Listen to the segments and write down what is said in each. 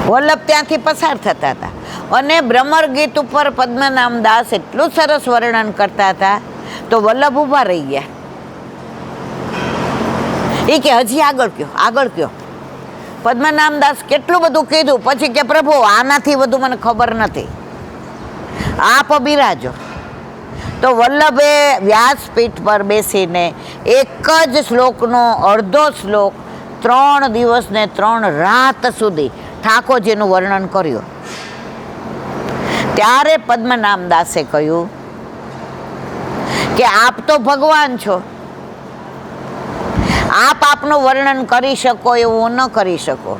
વલ્લભ ત્યાંથી પસાર થતા હતા અને ભ્રમર ગીત ઉપર પદ્મનામ દાસ એટલું સરસ વર્ણન કરતા હતા તો વલ્લભ ઊભા રહી ગયા. એ કે હજી આગળ કયો. પદ્મનામ દાસ કેટલું બધું કીધું પછી કે પ્રભુ આનાથી વધુ મને ખબર નથી, આપ બિરાજો. તો વલ્લભે વ્યાસપીઠ પર બેસીને એક જ શ્લોકનો અડધો શ્લોક 3 દિવસ ને 3 રાત સુધી ઠાકોરજીનું વર્ણન કર્યું. ત્યારે પદ્મનામ દાસે કહ્યું કે આપ તો ભગવાન છો, આપ આપનું વર્ણન કરી શકો એવું ન કરી શકો.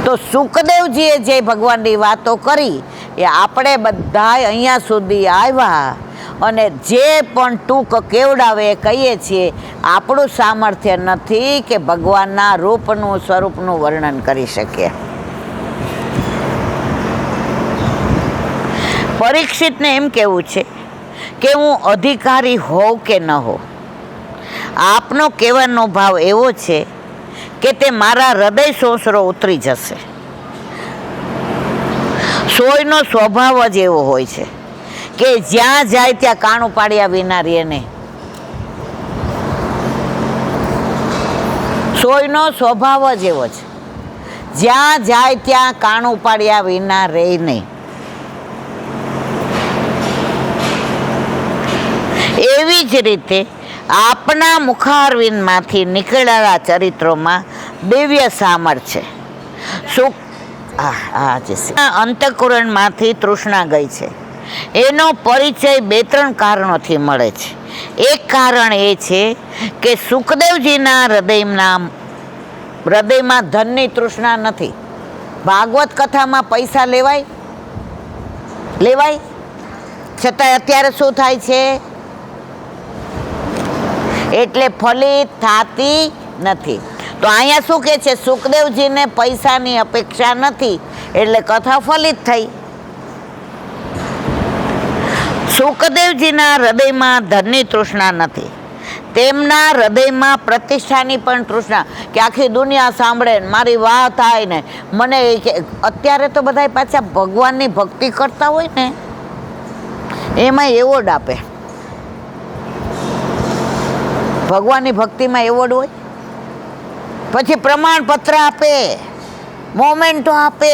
તો સુખદેવજીએ જે ભગવાનની વાતો કરી એ આપણે બધા અહીંયા સુધી આવ્યા અને જે પણ ટૂંક કેવડાવે એ કહીએ છીએ. આપણું સામર્થ્ય નથી કે ભગવાનના રૂપનું સ્વરૂપનું વર્ણન કરી શકીએ. પરીક્ષિતને એમ કહેવું છે કે હું અધિકારી હોઉં કે ન હોઉં, આપનો કહેવાનો ભાવ એવો છે કે તે મારા હૃદય સોસરો ઉતરી જશે. સોયનો સ્વભાવ જ એવો હોય છે કે જ્યાં જાય ત્યાં કાણું પાડ્યા વિના રહે નહીં. સોયનો સ્વભાવ જ એવો છે, જ્યાં જાય ત્યાં કાણું પાડ્યા વિના રહે નહીં. એવી જ રીતે આપના મુખારવિંદમાંથી નીકળેલા ચરિત્રોમાં દિવ્ય સામર્થ્ય છે. અંતઃકરણમાંથી તૃષ્ણા ગઈ છે એનો પરિચય 2-3 કારણોથી મળે છે. એક કારણ એ છે કે સુખદેવજીના હૃદયમાં ધનની તૃષ્ણા નથી. ભાગવત કથામાં પૈસા લેવાય છતાં અત્યારે શું થાય છે? એટલે ફલિત થતી નથી. તો અહીંયા શું કહે છે? સુખદેવજીને પૈસાની અપેક્ષા નથી એટલે કથા ફલિત થઈ. સુખદેવજીના હૃદયમાં ધનની તૃષ્ણા નથી, તેમના હૃદયમાં પ્રતિષ્ઠાની પણ તૃષ્ણા કે આખી દુનિયા સાંભળે ને મારી વાત થાય ને મને. અત્યારે તો બધા પાછા ભગવાનની ભક્તિ કરતા હોય ને એમાં એવોર્ડ આપે. ભગવાનની ભક્તિમાં એવોર્ડ હોય, પછી પ્રમાણપત્ર આપે, મોમેન્ટો આપે.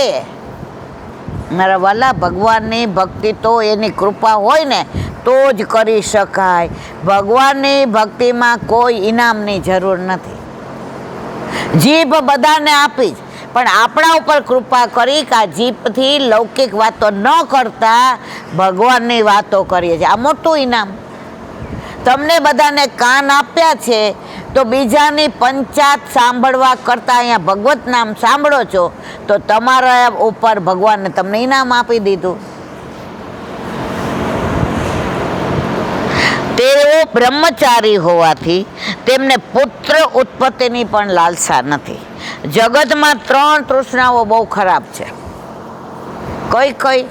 મારા વાલા, ભગવાનની ભક્તિ તો એની કૃપા હોય ને તો જ કરી શકાય. ભગવાનની ભક્તિમાં કોઈ ઇનામની જરૂર નથી. જીભ બધાને આપી જ, પણ આપણા ઉપર કૃપા કરી કે આ જીભથી લૌકિક વાતો ન કરતા ભગવાનની વાતો કરીએ છીએ. આ મોટું ઇનામ. તમને બધાને કાન આપ્યા છે તો બીજાની પંચાત સાંભળવા કરતાં અહીંયા ભગવત નામ સાંભળો છો તો તમારા ઉપર ભગવાનને તમને ઇનામ આપી દીધું. તેઓ બ્રહ્મચારી હોવાથી તેમને પુત્ર ઉત્પત્તિની પણ લાલસા નથી. જગતમાં 3 તૃષ્ણાઓ બહુ ખરાબ છે. કઈ?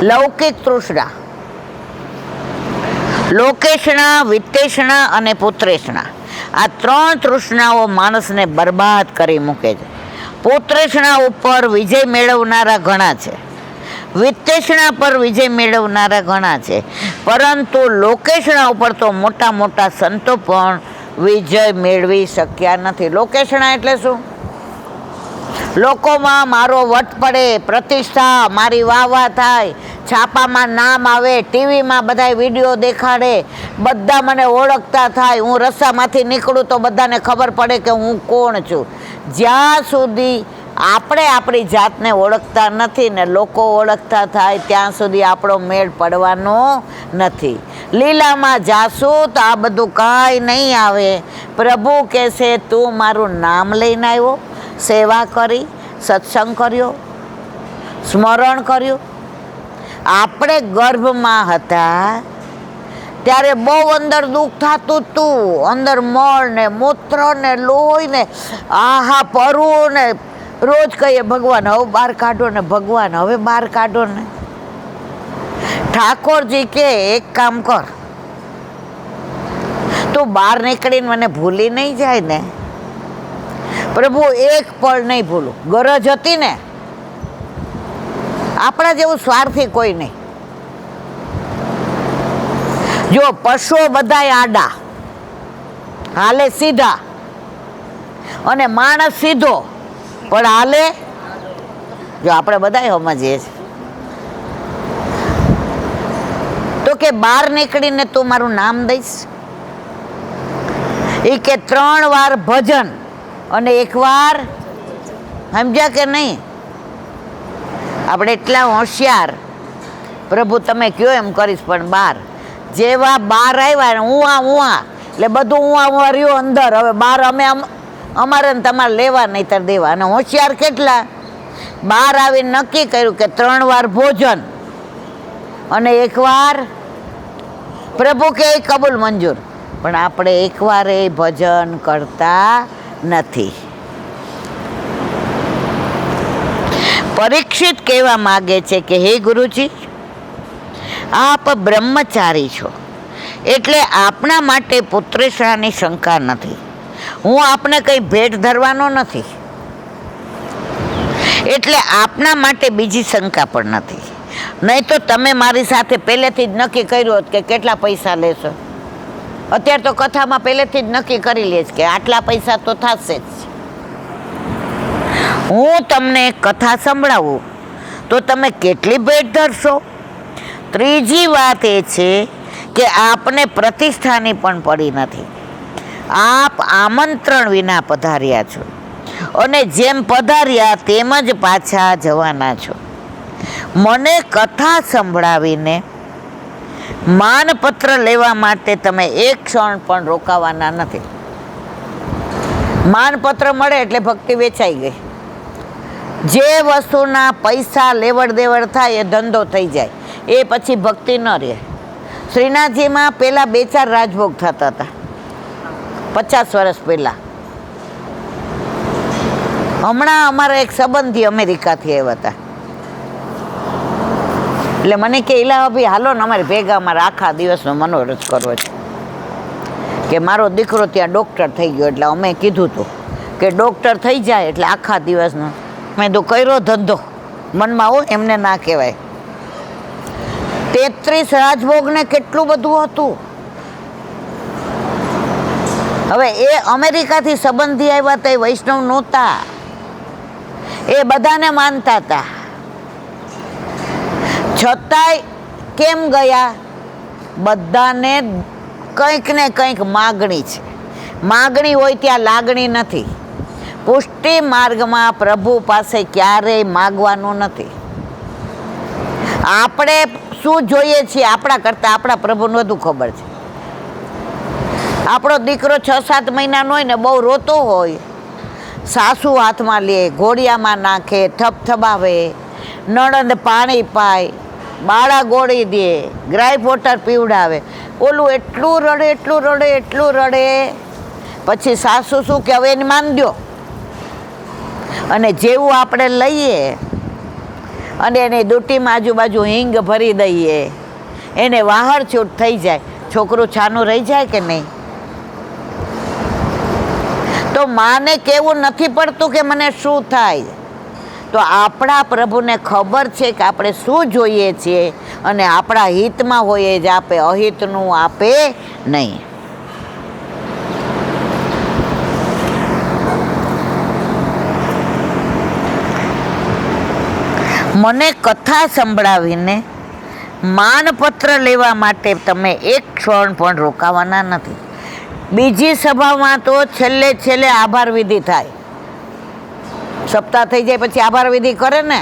લૌકિક તૃષ્ણા, લોકેશણા, વિત્તેષણા અને પુત્રેષણા. આ 3 તૃષ્ણાઓ માણસને બરબાદ કરી મૂકે છે. પુત્રેષણા ઉપર વિજય મેળવનારા ઘણા છે, વિત્તેષણા પર વિજય મેળવનારા ઘણા છે, પરંતુ લોકેશણા ઉપર તો મોટા મોટા સંતો પણ વિજય મેળવી શક્યા નથી. લોકેશણા એટલે શું? લોકોમાં મારો વટ પડે, પ્રતિષ્ઠા, મારી વાહ થાય, છાપામાં નામ આવે, ટીવીમાં બધા વિડીયો દેખાડે, બધા મને ઓળખતા થાય, હું રસ્તામાંથી નીકળું તો બધાને ખબર પડે કે હું કોણ છું. જ્યાં સુધી આપણે આપણી જાતને ઓળખતા નથી ને લોકો ઓળખતા થાય ત્યાં સુધી આપણો મેળ પડવાનો નથી. લીલામાં જાશું તો આ બધું કાંઈ નહીં આવે. પ્રભુ કહેશે તું મારું નામ લઈને આવ્યો, સેવા કરી, સત્સંગ કર્યો, સ્મરણ કર્યું. આપણે ગર્ભમાં હતા ત્યારે બહુ અંદર દુઃખ થતું હતું, અંદર મળ ને મૂત્ર ને લોહી ને આહા પરવું ને રોજ કહીએ ભગવાન હવે બહાર કાઢો ને, ભગવાન હવે બહાર કાઢો ને. ઠાકોરજી કે એક કામ કર, તું બધું બહાર નીકળીને મને ભૂલી નહીં જાય ને. પ્રભુ એક પળ નહીં ભૂલું. ગરજ હતી ને, આપણા જેવું સ્વાર્થી કોઈ નહીં. જો પશુઓ બધાય આડા હાલે સીધા, અને માણસ સીધો પણ હાલે, જો આપણે બધાય સમજીએ છીએ. તો કે બહાર નીકળીને તું મારું નામ દઈશ, એ કે 3 વાર ભજન અને 1 વાર, સમજ્યા કે નહીં? આપણે એટલા હોશિયાર, પ્રભુ તમે કયો એમ કરીશ. પણ બહાર જેવા બહાર આવ્યા ને ઉવા એટલે બધું ઉવા રહ્યું અંદર. હવે બહાર અમે અમારે ને તમારે લેવા નહીંતર દેવા. અને હોશિયાર કેટલા, બહાર આવીને નક્કી કર્યું કે 3 વાર ભોજન અને 1 વાર, પ્રભુ કે કબૂલ મંજૂર. પણ આપણે 1 વાર એ ભજન કરતા નથી. પરીક્ષિત કહેવા માગે છે કે હે ગુરુજી, આપ બ્રહ્મચારી છો, એટલે આપણા માટે પુત્રેશાની શંકા નથી. હું આપને કંઈ ભેટ ધરવાનો નથી, એટલે આપના માટે બીજી શંકા પણ નથી. નહીં તો તમે મારી સાથે પહેલેથી જ નક્કી કર્યું હોત કે કેટલા પૈસા લેશો. અત્યારે તો કથામાં પહેલેથી જ નક્કી કરી લે છે કે આટલા પૈસા તો થશે જ. હું તમને કથા સંભળાવું તો તમે કેટલી ભેટ ધરશો? ત્રીજી વાત એ છે કે આપને પ્રતિષ્ઠાની પણ પડી નથી. આપ આમંત્રણ વિના પધાર્યા છો, અને જેમ પધાર્યા તેમ જ પાછા જવાના છો. મને કથા સંભળાવીને માનપત્ર લેવા માટે તમે એક ક્ષણ પણ રોકાવાના નથી. માનપત્ર મળે એટલે ભક્તિ વેચાઈ ગઈ. જે વસ્તુના પૈસા લેવડ દેવડ થાય એ ધંધો થઈ જાય, એ પછી ભક્તિ ન રહે. શ્રીનાથજીમાં પહેલાં 2-4 રાજભોગ થતા હતા, 50 વર્ષ પહેલાં. હમણાં અમારા એક સંબંધી અમેરિકાથી આવ્યા હતા, એટલે મને કે ઇલા ભાઈ હાલો ને અમારી ભેગા, અમારે આખા દિવસનો મનોરથ કરવો છે. કે મારો દીકરો ત્યાં ડૉક્ટર થઈ ગયો, એટલે અમે કીધું હતું કે ડૉક્ટર થઈ જાય એટલે આખા દિવસનો. મેં તો કર્યો ધંધો મનમાં હોય, એમને ના કહેવાય. 33 રાજભોગને કેટલું બધું હતું. હવે એ અમેરિકાથી સંબંધી આવ્યા તો એ વૈષ્ણવ નહોતા, એ બધાને માનતા હતા. છતાંય કેમ ગયા? બધાને કંઈક ને કંઈક માગણી છે. માગણી હોય ત્યાં લાગણી નથી. પુષ્ટિ માર્ગમાં પ્રભુ પાસે ક્યારેય માગવાનું નથી. આપણે શું જોઈએ છીએ આપણા કરતાં આપણા પ્રભુને વધુ ખબર છે. આપણો દીકરો 6-7 મહિનાનો હોય ને બહુ રોતો હોય, સાસુ હાથમાં લે, ઘોડિયામાં નાખે, થપથપાવે, નણંદ પાણી પાય, બાળા ગોળી દે, ગ્રાઇપ વોટર પીવડાવે. ઓલું એટલું રડે, એટલું રડે, એટલું રડે. પછી સાસુ શું કે હવે એને માન દો. અને જેવું આપણે લઈએ અને એને દૂટીમાં આજુબાજુ હિંગ ભરી દઈએ, એને વાહરછૂટ થઈ જાય, છોકરું છાનું રહી જાય કે નહીં? તો માને કેવું નથી પડતું કે મને શું થાય? તો આપણા પ્રભુને ખબર છે કે આપણે શું જોઈએ છીએ, અને આપણા હિતમાં હોઈએ જ આપે, અહિતનું આપે નહીં. મને કથા સંભળાવીને માનપત્ર લેવા માટે તમે એક ક્ષણ પણ રોકાવાના નથી. બીજી સભામાં તો છેલ્લે આભાર વિધિ થાય. સપ્તાહ થઈ જાય પછી આભાર વિધિ કરે ને.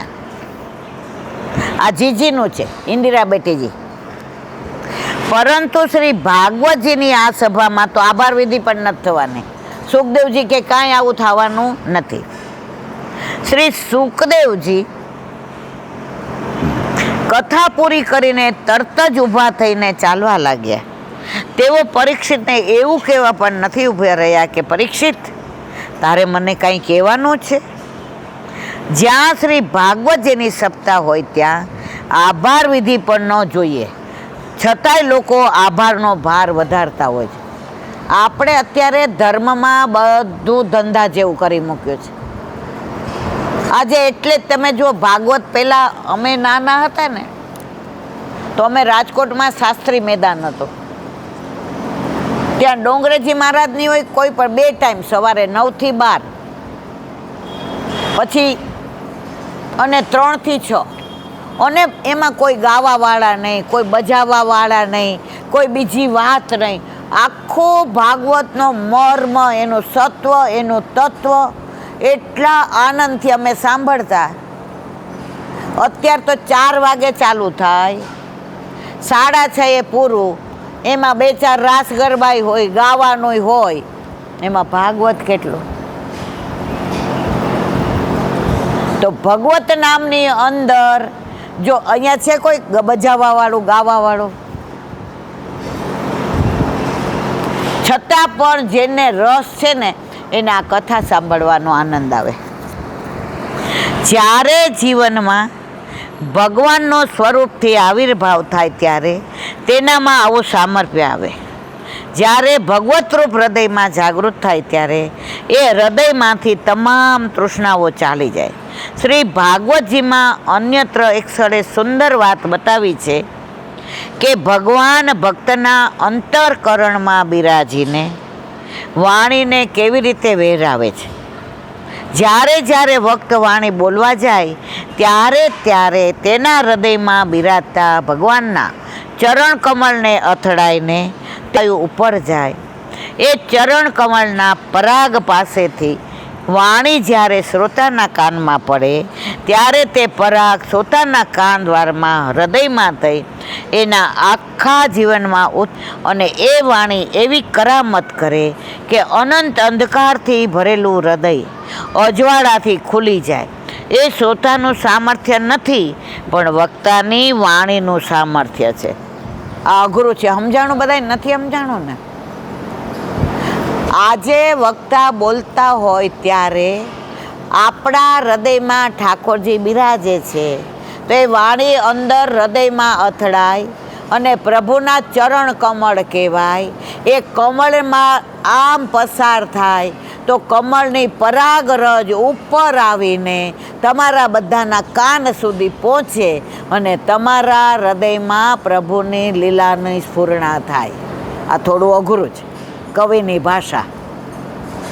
આ જીજીનું છે, ઇન્દિરા બેટીજી. પરંતુ શ્રી ભાગવતજીની આ સભામાં તો આભાર વિધિ પણ નથી થવાની. સુખદેવજી કે કાંઈ આવું થવાનું નથી. શ્રી સુખદેવજી કથા પૂરી કરીને તરત જ ઊભા થઈને ચાલવા લાગ્યા. તેઓ પરીક્ષિતને એવું કહેવા પણ નથી ઊભા રહ્યા કે પરીક્ષિત, તારે મને કાંઈ કહેવાનું છે? જ્યાં શ્રી ભાગવતજીની સપ્તાહ હોય ત્યાં આભાર વિધિ પણ ન જોઈએ, છતાંય લોકો આભારનો ભાર વધારતા હોય છે. આપણે અત્યારે ધર્મમાં બધું ધંધા જેવું કરી મૂક્યું છે. આજે એટલે જ તમે જો ભાગવત પહેલાં અમે નાના હતા ને તો અમે રાજકોટમાં શાસ્ત્રી મેદાન હતો, ત્યાં ડોંગરેજી મહારાજની હોય કોઈ પણ 2 ટાઈમ, સવારે 9 થી 12, પછી અને 3 થી 6, અને એમાં કોઈ ગાવાવાળા નહીં, કોઈ બજાવવાવાળા નહીં, કોઈ બીજી વાત નહીં. આખો ભાગવતનો મર્મ, એનું સત્વ, એનું તત્વ એટલા આનંદથી અમે સાંભળતા. અત્યારે તો 4 વાગે ચાલુ થાય, 6:30 પૂરું. એમાં 2-4 રાસ ગરબાઈ હોય, ગાવાનું હોય, એમાં ભાગવત કેટલું. તો ભગવત નામની અંદર જો અહીંયા છે કોઈ બજાવવાવાળું, ગાવાવાળું, છતાં પણ જેને રસ છે ને એને આ કથા સાંભળવાનો આનંદ આવે. જ્યારે જીવનમાં ભગવાનનો સ્વરૂપથી આવિર્ભાવ થાય ત્યારે તેનામાં આવું સામર્થ્ય આવે. જ્યારે ભગવતરૂપ હૃદયમાં જાગૃત થાય ત્યારે એ હૃદયમાંથી તમામ તૃષ્ણાઓ ચાલી જાય. શ્રી ભાગવતજીમાં અન્યત્ર એક સ્થળે સુંદર વાત બતાવી છે કે ભગવાન ભક્તના અંતરકરણમાં બિરાજીને વાણીને કેવી રીતે વહેરાવે છે. જ્યારે જ્યારે ભક્ત વાણી બોલવા જાય ત્યારે ત્યારે તેના હૃદયમાં બિરાજતા ભગવાનના ચરણ કમળને અથડાઈને તેઓ ઉપર જાય. એ ચરણ કમળના પરાગ પાસેથી વાણી જ્યારે શ્રોતાના કાનમાં પડે ત્યારે તે પરાગ શ્રોતાના કાન દ્વારમાં હૃદયમાં થઈ એના આખા જીવનમાં અને એ વાણી એવી કરામત કરે કે અનંત અંધકારથી ભરેલું હૃદય અજવાળાથી ખુલી જાય. એ શ્રોતાનું સામર્થ્ય નથી પણ વક્તાની વાણીનું સામર્થ્ય છે. આ અઘરું છે, સમજાણું બધાય નથી સમજાણું ને. આજે વક્તા બોલતા હોય ત્યારે આપણા હૃદયમાં ઠાકોરજી બિરાજે છે તો એ વાણી અંદર હૃદયમાં અથડાય અને પ્રભુના ચરણ કમળ કહેવાય. એ કમળમાં આમ પસાર થાય તો કમળની પરાગરજ ઉપર આવીને તમારા બધાના કાન સુધી પહોંચે અને તમારા હૃદયમાં પ્રભુની લીલાની સ્ફુરણા થાય. આ થોડું અઘરું છે, કવિની ભાષા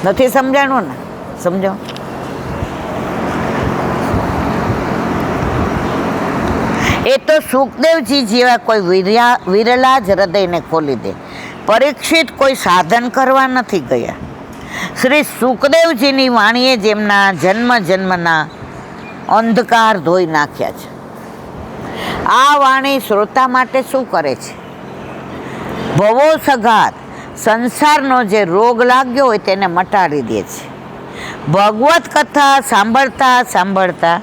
નથી સમજાણું ને, સમજો. એ તો સુખદેવજી જેવા કોઈ વિરલા જ હૃદયને ખોલી દે. પરીક્ષિત કોઈ સાધન કરવા નથી ગયા. શ્રી સુખદેવજીની વાણીએ જેમના જન્મ જન્મના અંધકાર ધોઈ નાખ્યા છે. આ વાણી શ્રોતા માટે શું કરે છે? ભવો સઘાત સંસારનો જે રોગ લાગ્યો હોય તેને મટાડી દે છે. ભગવત કથા સાંભળતા સાંભળતા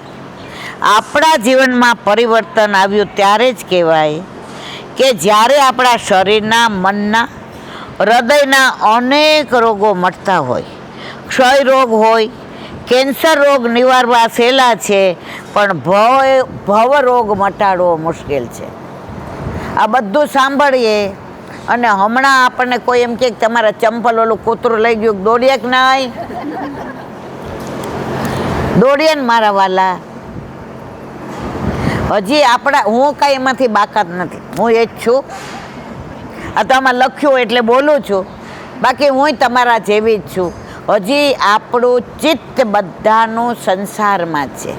આપણા જીવનમાં પરિવર્તન આવ્યું ત્યારે જ કહેવાય કે જ્યારે આપણા શરીરના, મનના, હૃદયના અનેક રોગો મટતા હોય. ક્ષય રોગ હોય, કેન્સર રોગ નિવારવા સહેલા છે પણ ભવ રોગ મટાડવો મુશ્કેલ છે. આ બધું સાંભળીએ અને હમણાં આપણને કોઈ એમ કે તમારા ચંપલ ઓલું કૂતરું લઈ ગયું, દોડીએ કે નહીં? દોડીએ ને મારા વાલા. હજી આપણા, હું કાંઈ એમાંથી બાકાત નથી, હું એ જ છું. આ તો આમાં લખ્યું એટલે બોલું છું, બાકી હું તમારા જેવી જ છું. હજી આપણું ચિત્ત બધાનું સંસારમાં છે.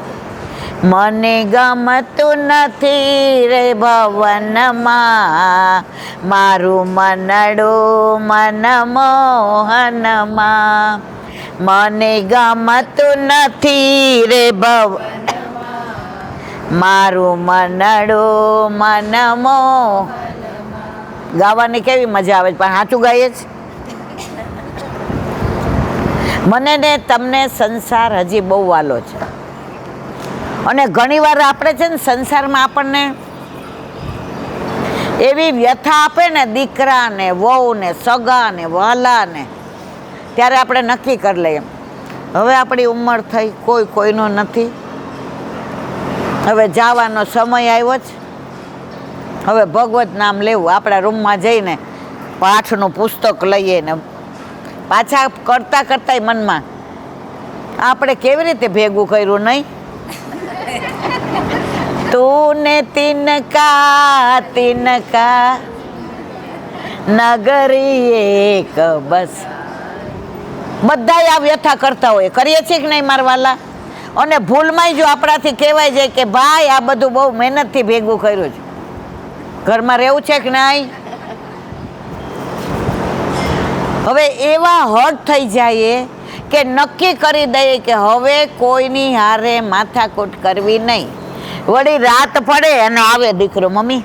મને ગમતું નથી રે ભવનમાં, મારું મનડું મનમોહનમાં. મને ગમતું નથી રે મારું મનડું મનમોહ. ગાવાની કેવી મજા આવે, પણ સાચું ગાઈએ જ. મને ને તમને સંસાર હજી બહુ વાલો છે અને ઘણીવાર આપણે છે ને સંસારમાં આપણને એવી વ્યથા આપે ને દીકરા ને, વહુ ને, સગા ને, વહાલા ને, ત્યારે આપણે નક્કી કરી લઈએ હવે આપણી ઉંમર થઈ, કોઈ કોઈનો નથી, હવે જવાનો સમય આવ્યો છે, હવે ભગવત નામ લેવું. આપણા રૂમમાં જઈને પાઠનું પુસ્તક લઈએ ને પાછા કરતા કરતા મનમાં આપણે કેવી રીતે ભેગું કર્યું નહીં? તૂને તિનકા તિનકા નગરી એક બસ. બધાય આ વ્યથા કરતા હોય, કરીએ છીએ કે નહીં મારા વાલા? અને ભૂલમાંય જો આપણાથી કહેવાય જાય કે ભાઈ આ બધું બહુ મહેનતથી ભેગું કર્યું છે, ઘરમાં રહેવું છે કે નહીં? હવે એવા હટ થઈ જાય કે નક્કી કરી દઈએ કે હવે કોઈની હારે માથાકૂટ કરવી નહીં. વળી રાત પડે અને આવે દીકરો, મમ્મી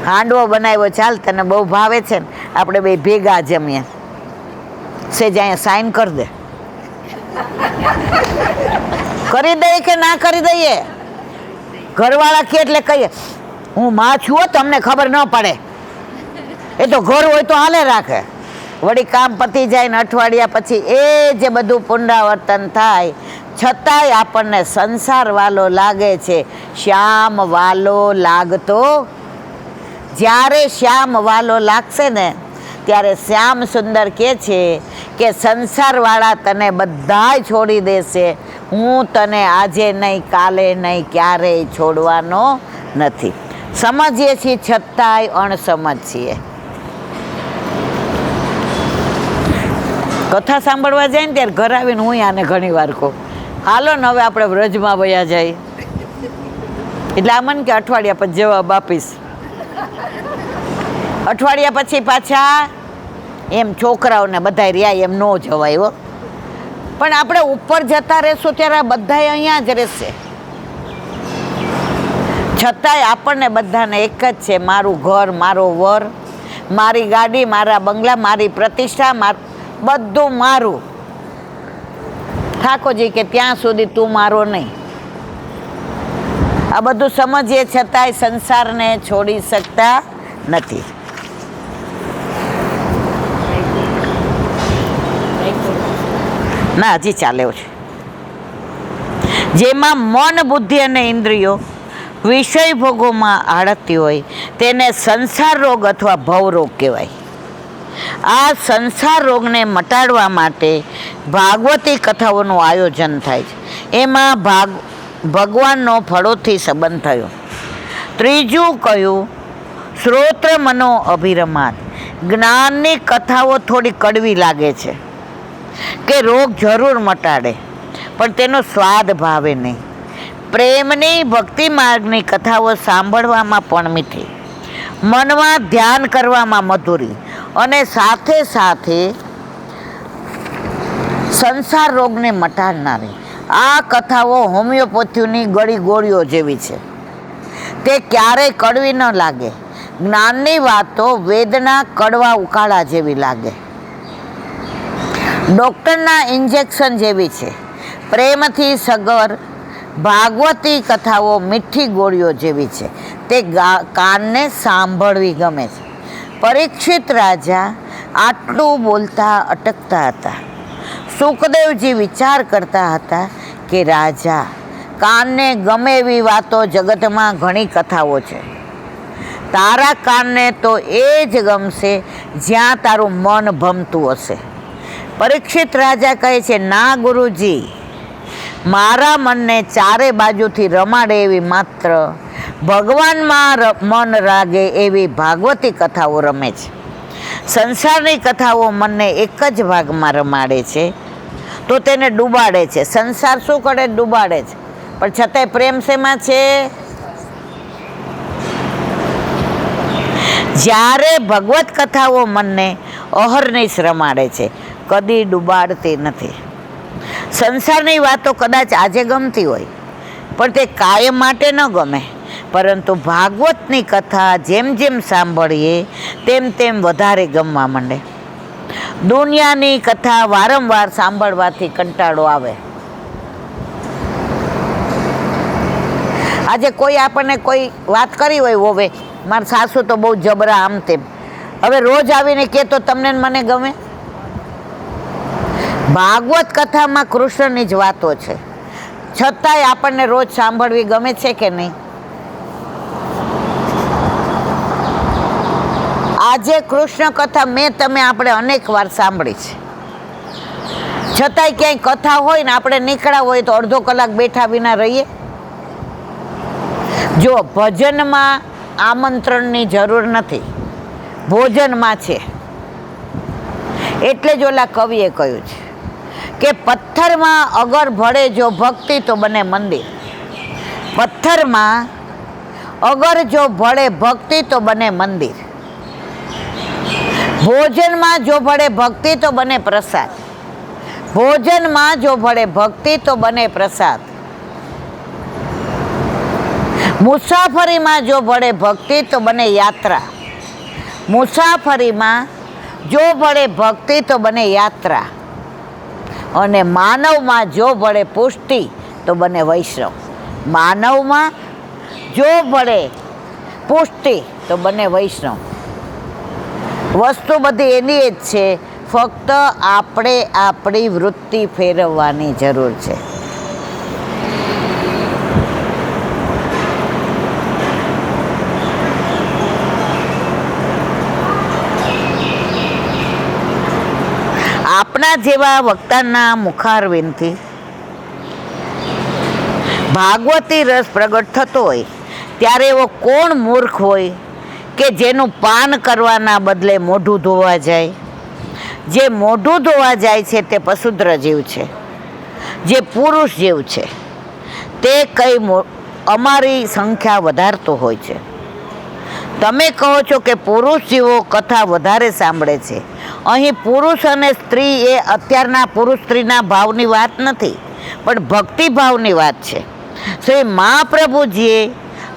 હાંડવો બનાવ્યો, ચાલ તને બહુ ભાવે છે ને આપણે બે ભેગા જમીએ, સેજ અહીંયા સાઈન કરી દે. કરી દઈએ કે ના કરી દઈએ? ઘરવાળા કે એટલે કહીએ હું માં છું, તમને ખબર ન પડે, એ તો ઘર હોય તો હાલે રાખે. વળી કામ પતી જાય ને અઠવાડિયા પછી એ જે બધું પુનરાવર્તન થાય, છતાંય આપણને સંસાર વાલો લાગે છે, શ્યામ વાલો લાગતો. જ્યારે શ્યામ વાલો લાગશે ને ત્યારે શ્યામ સુંદર કહે છે કે સંસારવાળા તને બધાય છોડી દેશે, હું તને આજે નહીં, કાલે નહીં, ક્યારેય છોડવાનો નથી. સમજીએ છીએ છતાંય અણસમજ છીએ. કથા સાંભળવા જાય ને ત્યારે ઘર આવીને હું આને ઘણી વાર કહું, હાલો ને હવે આપણે વ્રજમાં વયા જાય. એટલે આ મને કે અઠવાડિયા પછી જવાબ આપીશ. અઠવાડિયા પછી પાછા એમ છોકરાઓને બધાય રહ્યા એમ ન જવાય હો. પણ આપણે ઉપર જતા રહેશું ત્યારે બધાય અહીંયા જ રહેશે. છતાંય આપણને બધાને એક જ છે, મારું ઘર, મારો વર, મારી ગાડી, મારા બંગલા, મારી પ્રતિષ્ઠા, બધું મારું. ઠાકોરજી કે ત્યાં સુધી તું મારો નહીં. આ બધું સમજીએ છતાંય સંસારને છોડી શકતા નથી. ના, હજી ચાલે છે. જેમાં મન, બુદ્ધિ અને ઇન્દ્રિયો વિષય ભોગોમાં આળતી હોય તેને સંસાર રોગ અથવા ભવરોગ કહેવાય. આ સંસાર રોગને મટાડવા માટે ભાગવતી કથાઓનું આયોજન થાય છે. એમાં ભગવાનનો ફળોથી સંબંધ થયો. ત્રીજું કહ્યું શ્રોત્ર મનો અભિરમાત. જ્ઞાનની કથાઓ થોડી કડવી લાગે છે કે રોગ જરૂર મટાડે, પણ તેનો સ્વાદ ભાવે નહીં. પ્રેમની, ભક્તિ માર્ગની કથાઓ સાંભળવામાં પણ મીઠી, મનમાં ધ્યાન કરવામાં મધુરી, અને સાથે સાથે સંસાર રોગને મટાડનારી. આ કથાઓ હોમિયોપેથીની ગળી ગોળીઓ જેવી છે, તે ક્યારેય કડવી ન લાગે. જ્ઞાનની વાતો વેદના કડવા ઉકાળા જેવી લાગે, ડૉક્ટરના ઇન્જેક્શન જેવી છે. પ્રેમથી સગર ભાગવતી કથાઓ મીઠી ગોળીઓ જેવી છે, તે કાનને સાંભળવી ગમે છે. પરીક્ષિત રાજા આટલું બોલતા અટકતા હતા. સુખદેવજી વિચાર કરતા હતા કે રાજા, કાનને ગમે એવી વાતો જગતમાં ઘણી કથાઓ છે, તારા કાનને તો એ જ ગમશે જ્યાં તારું મન ભમતું હશે. પરીક્ષિત રાજા કહે છે, ના ગુરુજી, મારા મનને ચારે બાજુથી રમાડે એવી માત્ર ભગવાનમાં મન રાગે એવી ભાગવતી કથાઓ રમે છે. સંસારની કથાઓ મનને એક જ ભાગમાં રમાડે છે તો તેને ડૂબાડે છે. સંસાર શું કરે? ડૂબાડે છે. પણ છતાંય પ્રેમ શેમાં છે? જ્યારે ભગવત કથાઓ મનને અહર્નિશ રમાડે છે, કદી ડૂબાડતી નથી. સંસારની વાતો કદાચ આજે ગમતી હોય પણ તે કાયમ માટે ન ગમે, પરંતુ ભાગવતની કથા જેમ જેમ સાંભળીએ તેમ તેમ વધારે ગમવા માંડે. દુનિયાની કથા વારંવાર સાંભળવાથી કંટાળો આવે. આજે કોઈ આપણને કોઈ વાત કરી હોય, હોવે મારા સાસુ તો બહુ જબરા આમ તેમ, હવે રોજ આવીને કહે તો તમને મને ગમે? ભાગવત કથામાં કૃષ્ણની જ વાતો છે, છતાંય આપણને રોજ સાંભળવી ગમે છે કે નહીં? આજે કૃષ્ણ કથા આપણે અનેક વાર સાંભળી છે, છતાંય ક્યાંય કથા હોય ને આપણે નીકળ્યા હોય તો અડધો કલાક બેઠા વિના રહીએ. જો ભજનમાં આમંત્રણની જરૂર નથી, ભોજનમાં છે. એટલે જ ઓલા કવિએ કહ્યું છે કે પથ્થરમાં અગર ભળે જો ભક્તિ તો બને મંદિર. પથ્થરમાં અગર જો ભળે ભક્તિ તો બને મંદિર. ભોજનમાં જો ભળે ભક્તિ તો બને પ્રસાદ. ભોજનમાં જો ભળે ભક્તિ તો બને પ્રસાદ. મુસાફરીમાં જો ભળે ભક્તિ તો બને યાત્રા. મુસાફરીમાં જો ભળે ભક્તિ તો બને યાત્રા. અને માનવમાં જો ભળે પુષ્ટિ તો બને વૈષ્ણવ. માનવમાં જો ભળે પુષ્ટિ તો બને વૈષ્ણવ. વસ્તુ બધી એની જ છે, ફક્ત આપણે આપણી વૃત્તિ ફેરવવાની જરૂર છે. આપણા જેવા વક્તાના મુખારવિંદથી ભાગવતી રસ પ્રગટ થતો હોય ત્યારે એવો કોણ મૂર્ખ હોય કે જેનું પાન કરવાના બદલે મોઢું ધોવા જાય. જે મોઢું ધોવા જાય છે તે પશુદ્ર જીવ છે, જે પુરુષ જીવ છે તે કઈ અમારી સંખ્યા વધારતો હોય છે. તમે કહો છો કે પુરુષ જીવો કથા વધારે સાંભળે છે. અહીં પુરુષ અને સ્ત્રી એ અત્યારના પુરુષ સ્ત્રીના ભાવની વાત નથી, પણ ભક્તિભાવની વાત છે. શ્રી મહાપ્રભુજીએ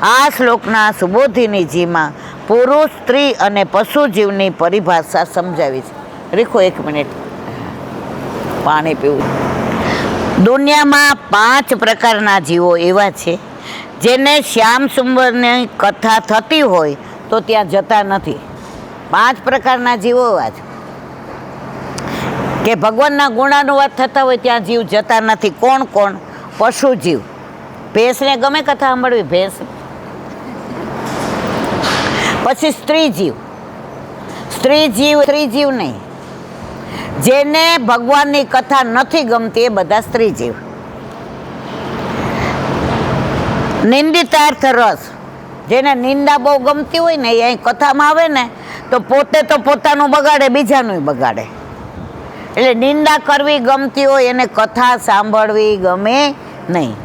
આ શ્લોકના સુબોધિનીજીમાં પુરુષ, સ્ત્રી અને પશુ જીવની પરિભાષા સમજાવી છે. રીખો 1 મિનિટ, પાણી પીવું. દુનિયામાં 5 પ્રકારના જીવો એવા છે જેને શ્યામ સુંદરની કથા થતી હોય તો ત્યાં જતા નથી. 5 પ્રકારના જીવો એવા છે કે ભગવાનના ગુણાનુવાદ થતા હોય ત્યાં જીવ જતા નથી. કોણ કોણ? પશુ જીવ. ભેંસને ગમે કથા સાંભળવી, ભેંસ. પછી સ્ત્રી જીવ. સ્ત્રી જીવ નહીં, જેને ભગવાનની કથા નથી ગમતી એ બધા સ્ત્રી જીવ. નિંદિતાર્થ રસ, જેને નિંદા બહુ ગમતી હોય ને એ અહીં કથામાં આવે ને તો પોતે તો પોતાનું બગાડે, બીજાનું બગાડે. એટલે નિંદા કરવી ગમતી હોય એને કથા સાંભળવી ગમે નહીં.